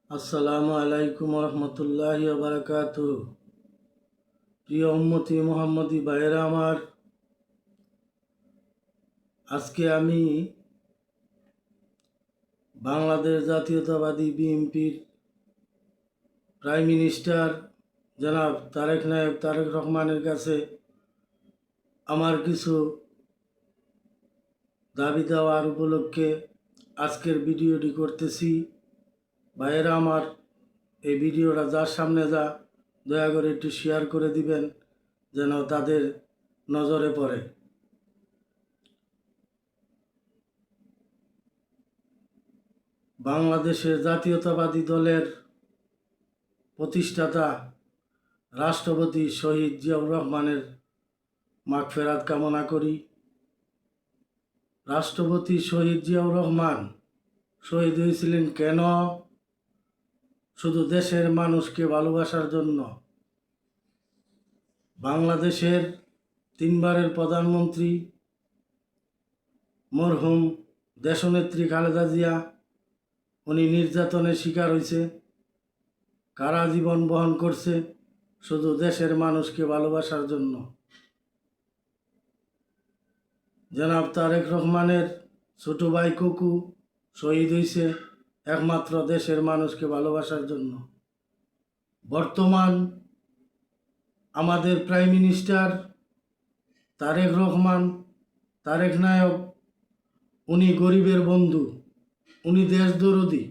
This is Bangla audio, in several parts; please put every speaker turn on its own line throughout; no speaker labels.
আসসালামু আলাইকুম রহমতুল্লাহি বারাকাতুহু। প্রিয় উম্মতি মুহাম্মদি ভাইয়েরা আমার, আজকে আমি বাংলাদেশ জাতীয়তাবাদী বিএনপির প্রাইম মিনিস্টার জনাব তারেক রহমানের কাছে আমার কিছু দাবি দেওয়ার উপলক্ষে আজকের ভিডিওটি করতেছি। ভাইয়েরা আমার, এই ভিডিওটা যার সামনে দয়া করে একটু শেয়ার করে দিবেন যেন তাদের নজরে পড়ে। বাংলাদেশের জাতীয়তাবাদী দলের প্রতিষ্ঠাতা রাষ্ট্রপতি শহীদ জিয়াউর রহমানের মাগফিরাত কামনা করি। রাষ্ট্রপতি শহীদ জিয়াউর রহমান শহীদ হয়েছিলেন কেন? শুধু দেশের মানুষকে ভালোবাসার জন্য। বাংলাদেশের তিনবারের প্রধানমন্ত্রী মরহুম দেশনেত্রী খালেদা জিয়া, উনি নির্যাতনের শিকার হয়েছে, কারা জীবন বহন করছে শুধু দেশের মানুষকে ভালোবাসার জন্য। জনাব তারেক রহমানের ছোট ভাই কুকু শহীদ হয়েছে একমাত্র দেশের মানুষকে ভালোবাসার জন্য। বর্তমান আমাদের প্রাইম মিনিস্টার তারেক রহমান, তারেক নায়ক, উনি গরিবের বন্ধু, উনি দেশদরদি।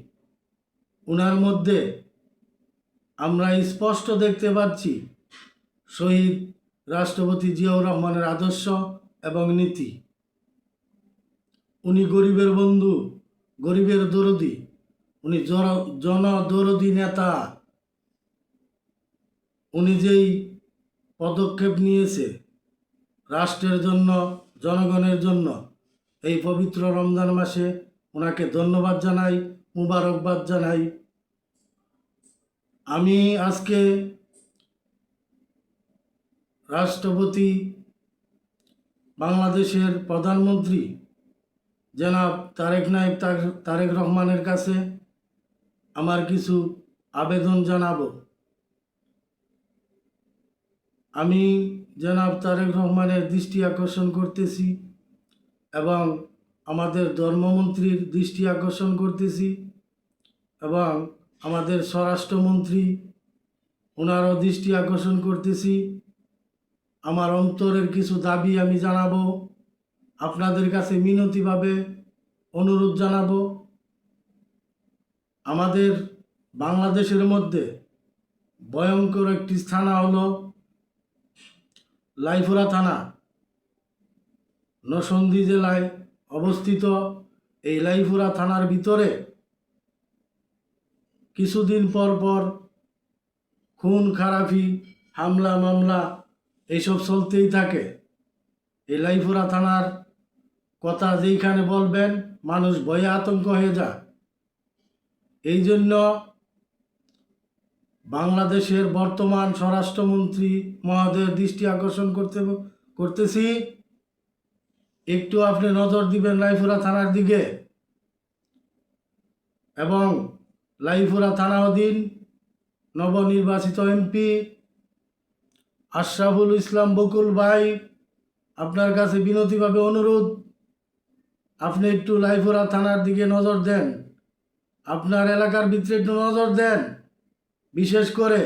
উনার মধ্যে আমরা স্পষ্ট দেখতে পাচ্ছি শহীদ রাষ্ট্রপতি জিয়াউর রহমানের আদর্শ এবং নীতি। উনি গরিবের বন্ধু, গরিবের দরদি, উনি জনদরদি নেতা। উনি যেই পদক্ষেপ নিয়েছে রাষ্ট্রের জন্য, জনগণের জন্য, এই পবিত্র রমজান মাসে ওনাকে ধন্যবাদ জানাই, মুবারকবাদ জানাই। আমি আজকে রাষ্ট্রপতি, বাংলাদেশের প্রধানমন্ত্রী জনাব তারেক রহমানের কাছে আমার কিছু আবেদন জানাবো। আমি জনাব তারেক রহমানের দৃষ্টি আকর্ষণ করতেছি এবং আমাদের ধর্মমন্ত্রীর দৃষ্টি আকর্ষণ করতেছি এবং আমাদের স্বরাষ্ট্রমন্ত্রী ওনারও দৃষ্টি আকর্ষণ করতেছি। আমার অন্তরের কিছু দাবি আমি জানাবো, আপনাদের কাছে মিনতিভাবে অনুরোধ জানাবো। আমাদের বাংলাদেশের মধ্যে ভয়ঙ্কর একটি থানা হলো লাইফুরা থানা, নরসিংদী জেলায় অবস্থিত। এই লাইফুরা থানার ভিতরে কিছুদিন পর পর খুন খারাপি, হামলা মামলা এইসব চলতেই থাকে। এই লাইফুরা থানার কথা যেইখানে বলবেন মানুষ ভয়ে আতঙ্ক হয়ে যায়। এই জন্য বাংলাদেশের বর্তমান স্বরাষ্ট্রমন্ত্রী মহোদয়ের দৃষ্টি আকর্ষণ করতেছি, একটু আপনি নজর দিবেন লাইফুরা থানার দিকে। এবং লাইফুরা থানা অধীন নবনির্বাচিত এমপি আশরাফুল ইসলাম বকুল ভাই, আপনার কাছে বিনতিভাবে অনুরোধ, আপনি একটু লাইফুরা থানার দিকে নজর দেন, আপনার এলাকার ভিতরে একটু নজর দেন। বিশেষ করে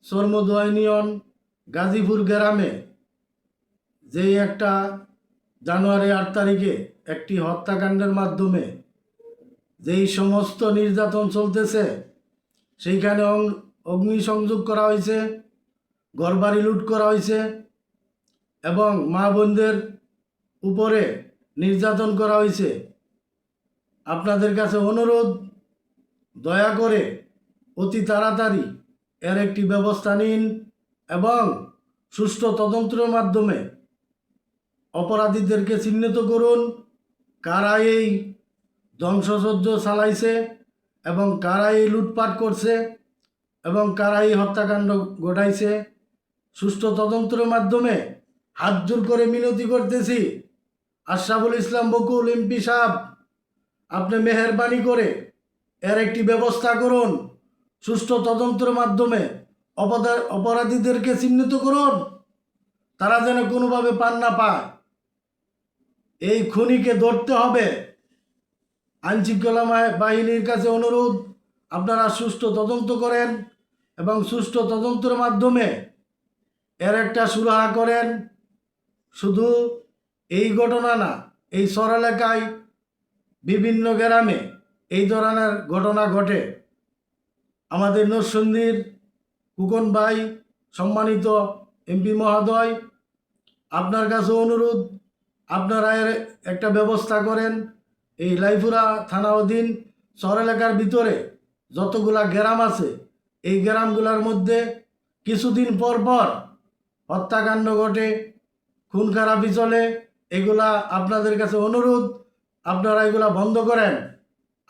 চর্মদুয়া ইউনিয়ন গাজীপুর গ্রামে যেই একটা জানুয়ারি 8 তারিখে একটি হত্যাকাণ্ডের মাধ্যমে যেই সমস্ত নির্যাতন চলতেছে, সেইখানে অগ্নিসংযোগ করা হয়েছে, ঘরবাড়ি লুট করা হয়েছে এবং মা বোনদের উপরে নির্যাতন করা হয়েছে। আপনাদের কাছে অনুরোধ, দয়া করে অতি তাড়াতাড়ি এর একটি ব্যবস্থা নিন এবং সুষ্ঠু তদন্তের মাধ্যমে অপরাধীদেরকে চিহ্নিত করুন, কারা এই ধ্বংসযজ্ঞ চালাইছে এবং কারা এই লুটপাট করছে এবং কারা এই হত্যাকাণ্ড ঘটাইছে। সুষ্ঠু তদন্তের মাধ্যমে হাত জোর করে মিনতি করতেছি, আশরাফুল ইসলাম বকুল এমপি সাহেব, আপনি মেহেরবানি করে এর একটি ব্যবস্থা করুন। সুষ্ঠু তদন্তের মাধ্যমে অপরাধীদেরকে চিহ্নিত করুন, তারা যেন কোনোভাবে পার না পায়। এই খুনিকে ধরতে হবে। আইনশৃঙ্খলা বাহিনীর কাছে অনুরোধ, আপনারা সুষ্ঠু তদন্ত করেন এবং সুষ্ঠু তদন্তের মাধ্যমে এর একটা সুরাহা করেন। শুধু এই ঘটনা না, এই শহর এলাকায় বিভিন্ন গ্রামে এই ধরনের ঘটনা ঘটে। আমাদের নরসিংদীর কুকন ভাই, সম্মানিত এমপি মহোদয়, আপনার কাছে অনুরোধ, আপনারা এর একটা ব্যবস্থা করেন। এই লাইফুরা থানা অধীন শহর এলাকার ভিতরে যতগুলা গ্রাম আছে, এই গ্রামগুলোর মধ্যে কিছুদিন পর পর হত্যাকাণ্ড ঘটে, খুন খারাপি চলে। এগুলা আপনাদের কাছে অনুরোধ, আপনারা এগুলা বন্ধ করেন।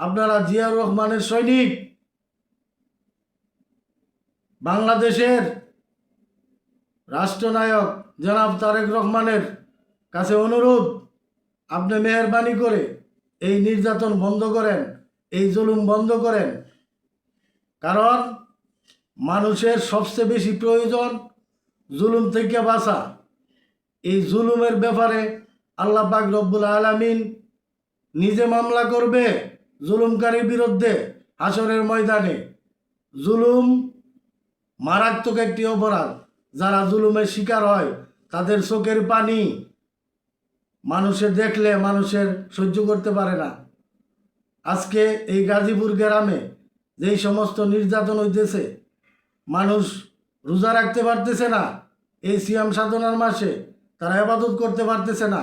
আপনারা জিয়াউর রহমানের সৈনিক, বাংলাদেশের রাষ্ট্রনায়ক জনাব তারেক রহমানের কাছে অনুরোধ, আপনি মেহরবানি করে এই নির্যাতন বন্ধ করেন, এই জুলুম বন্ধ করেন। কারণ মানুষের সবচেয়ে বেশি প্রয়োজন জুলুম থেকে বাঁচা। এই জুলুমের ব্যাপারে আল্লাহ পাক রব্বুল আলামিন নিজে মামলা করবে জুলুমকারীর বিরুদ্ধে হাসরের ময়দানে। জুলুম মারাত্মক একটি অপরাধ। যারা জুলুমের শিকার হয় তাদের চোখের পানি মানুষের দেখলে মানুষের সহ্য করতে পারে না। আজকে এই গাজীপুর গ্রামে যেই সমস্ত নির্যাতন হইতেছে, মানুষ রোজা রাখতে পারতেছে না, এই সিয়াম সাধনার মাসে তারা ইবাদত করতে পারতেছে না।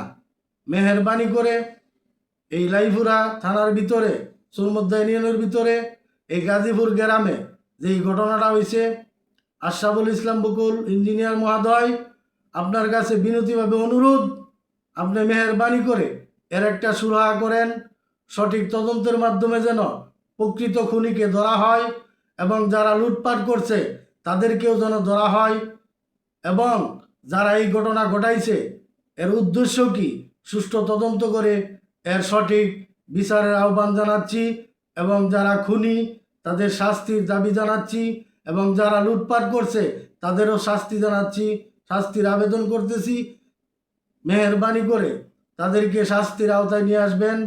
মেহেরবানি করে এই লাইফুরা থানার ভিতরে, সুরমদ্দা ইউনিয়নের ভিতরে, এই গাজীপুর গ্রামে যেই ঘটনাটা হয়েছে, আশরাফুল ইসলাম বকুল ইঞ্জিনিয়ার মহোদয়, আপনার কাছে বিনতিভাবে অনুরোধ, আপনি মেহেরবানি করে এর একটা সুরাহা করেন। সঠিক তদন্তের মাধ্যমে যেন প্রকৃত খুনিকে ধরা হয় এবং যারা লুটপাট করছে তাদেরকেও যেন ধরা হয়, এবং যারা এই ঘটনা ঘটাইছে এর উদ্দেশ্য কি সুষ্ঠু তদন্ত করে এর সঠিক বিচারের আহ্বান জানাচ্ছি, এবং যারা খুনি তাদের শাস্তির দাবি জানাচ্ছি, এবং যারা লুটপাট করছে তাদেরও শাস্তি জানাচ্ছি, শাস্তির আবেদন করতেছি। মেহেরবানি করে তাদেরকে শাস্তির আওতায় নিয়ে আসবেন,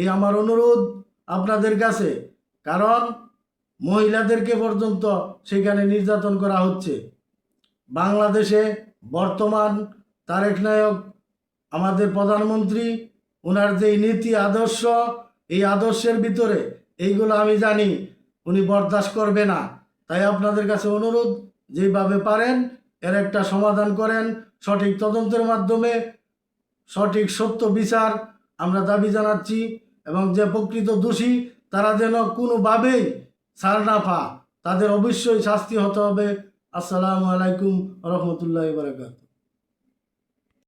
এই আমার অনুরোধ আপনাদের কাছে। কারণ মহিলাদেরকে পর্যন্ত সেখানে নির্যাতন করা হচ্ছে। বাংলাদেশে বর্তমান তারেক নায়ক আমাদের প্রধানমন্ত্রী, ওনার যেই নীতি আদর্শ, এই আদর্শের ভিতরে এইগুলো আমি জানি উনি বরদাস্ত করবে না। তাই আপনাদের কাছে অনুরোধ, যেভাবে পারেন এর একটা সমাধান করেন। সঠিক তদন্তের মাধ্যমে সঠিক সত্য বিচার আমরা দাবি জানাচ্ছি, এবং যে প্রকৃত দোষী তারা যেন কোনোভাবেই ছাড় না পায়, তাদের অবশ্যই শাস্তি হতে হবে। আসসালামু আলাইকুম রহমতুল্লাহ বারাকাতুহু।